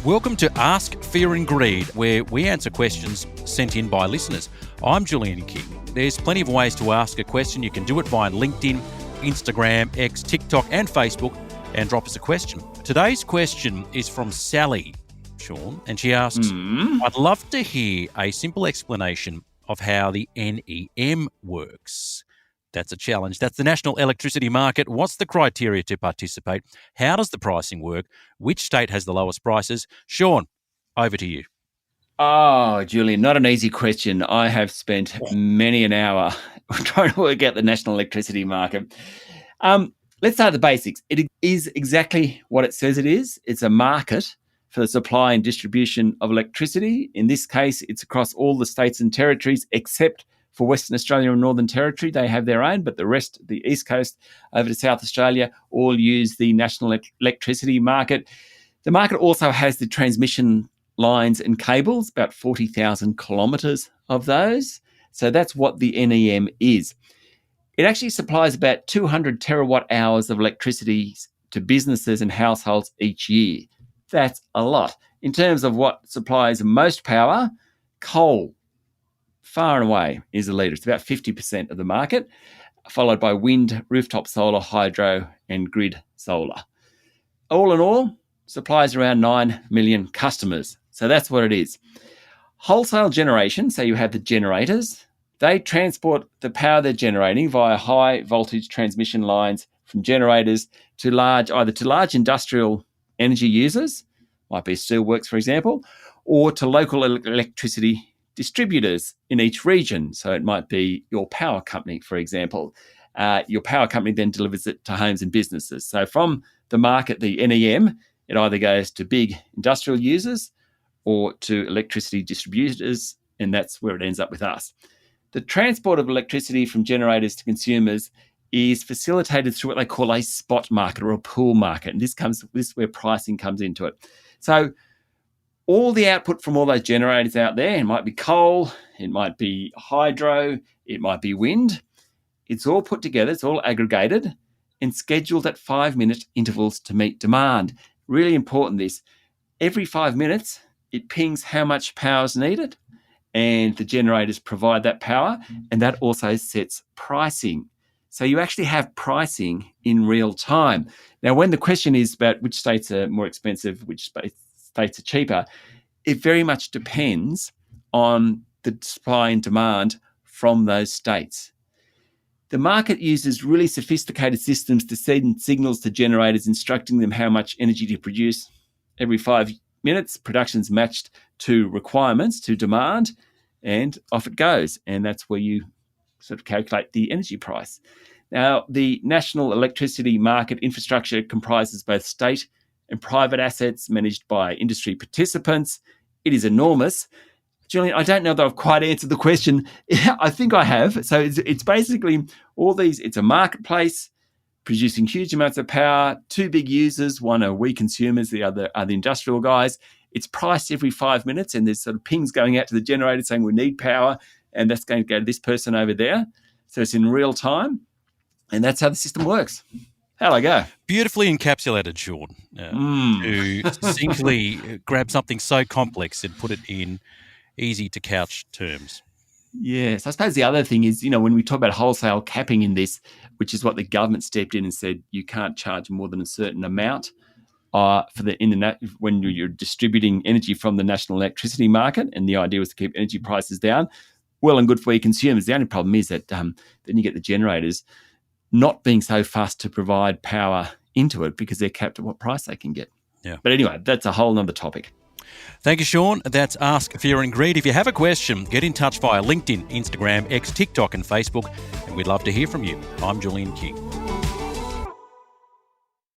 Welcome to Ask Fear and Greed, where we answer questions sent in by listeners. I'm Julian King. There's plenty of ways to ask a question. You can do it via LinkedIn, Instagram, X, TikTok and Facebook, and drop us a question. Today's question is from Sally, Sean, and she asks, I'd love to hear a simple explanation of how the NEM works. That's a challenge. That's the National Electricity Market. What's the criteria to participate? How does the pricing work? Which state has the lowest prices? Sean, over to you. Oh, Julian, not an easy question. I have spent many an hour trying to work out the National Electricity Market. Let's start with the basics. It is exactly what it says it is. It's a market for the supply and distribution of electricity. In this case, it's across all the states and territories except for Western Australia and Northern Territory. They have their own, but the rest, the East Coast over to South Australia, all use the National Electricity Market. The market also has the transmission lines and cables, about 40,000 kilometres of those. So that's what the NEM is. It actually supplies about 200 terawatt hours of electricity to businesses and households each year. That's a lot. In terms of what supplies most power, coal, far and away, is the leader. It's about 50% of the market, followed by wind, rooftop solar, hydro, and grid solar. All in all, supplies around 9 million customers. So that's what it is. Wholesale generation, so you have the generators, they transport the power they're generating via high voltage transmission lines from generators to large industrial energy users, might be steelworks, for example, or to local electricity distributors in each region. So it might be your power company, for example. Your power company then delivers it to homes and businesses. So from the market, the NEM, it either goes to big industrial users or to electricity distributors, and that's where it ends up with us. The transport of electricity from generators to consumers is facilitated through what they call a spot market or a pool market. And this is where pricing comes into it. So all the output from all those generators out there, it might be coal, it might be hydro, it might be wind. It's all put together, it's all aggregated and scheduled at 5-minute intervals to meet demand. Really important this. Every 5 minutes, it pings how much power is needed and the generators provide that power, and that also sets pricing. So you actually have pricing in real time. Now, when the question is about which states are more expensive, which states are cheaper, it very much depends on the supply and demand from those states. The market uses really sophisticated systems to send signals to generators instructing them how much energy to produce. Every 5 minutes, production's matched to requirements, to demand, and off it goes. And that's where you sort of calculate the energy price. Now, the National Electricity Market infrastructure comprises both state and private assets managed by industry participants. It is enormous. Julian, I don't know that I've quite answered the question. I think I have. So it's basically all these, it's a marketplace producing huge amounts of power, 2 big users, one are we consumers, the other are the industrial guys. It's priced every 5 minutes and there's sort of pings going out to the generator saying we need power and that's going to go to this person over there. So it's in real time and that's how the system works. How'd I go? Beautifully encapsulated, Sean, to succinctly grab something so complex and put it in easy-to-couch terms. Yes. I suppose the other thing is, when we talk about wholesale capping in this, which is what the government stepped in and said you can't charge more than a certain amount when you're distributing energy from the National Electricity Market, and the idea was to keep energy prices down. Well and good for your consumers. The only problem is that then you get the generators not being so fast to provide power into it because they're capped at what price they can get. Yeah. But anyway, that's a whole nother topic. Thank you, Sean. That's Ask Fear and Greed. If you have a question, get in touch via LinkedIn, Instagram, X, TikTok and Facebook, and we'd love to hear from you. I'm Julian King.